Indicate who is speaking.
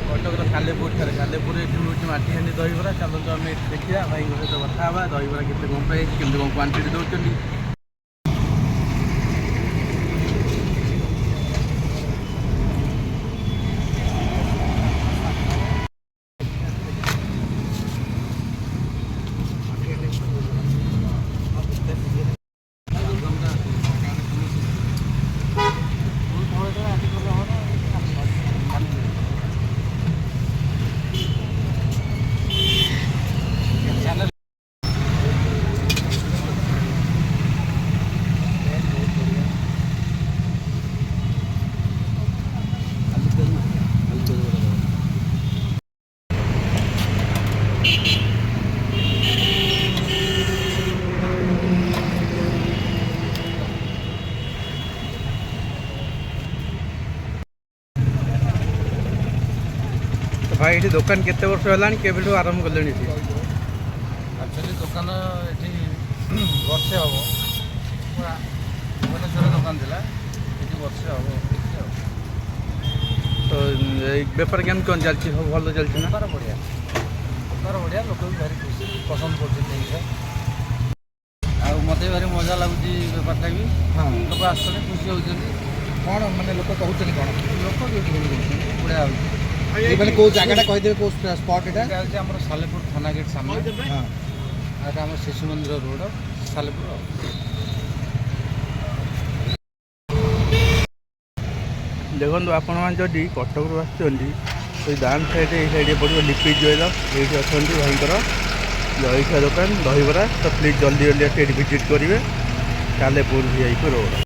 Speaker 1: कटक सालेपुर ठार सालेपुर ये हूँ माटीहांडी दहीबरा चलते आम देखा भाई सहित कथा दहीबरा केते कम प्राइस केमती कौन क्वांटिटी दौरान। भाई ये दुकान केते वर्ष है के आरंभ कले?
Speaker 2: एक्चुअली दुकान ये वर्षे हम भुवनेश्वर दुकान थी ये वर्षे हम।
Speaker 1: तो बेपार केम कौन चलती सब भल चलती ना?
Speaker 2: बेपार बढ़िया लोक भी भारी खुशी पसंद कर मत भारी मजा लगुच बेपारटा भी। हाँ लोक आस खुशी होती
Speaker 3: कौन मैंने लोक कहते कौन
Speaker 2: लोक बढ़िया हो
Speaker 3: मैंने कौ जगह कहीदे कौ स्पट यहाँ
Speaker 2: आम सालेपुर थाना गेट सामने। हाँ यहाँ आम शिशु मंदिर रोड सालेपुर।
Speaker 1: देखो आपण मैंने कटक आसुँच डान साइड ये साइड पड़ो लिपिड ज्वेलर्स ये अच्छा भाईर जलखिया दुकान दहीबरा। तो प्लीज जल्दी जल्दी आस भिजिट करेंगे सालेपुर VIP रोड।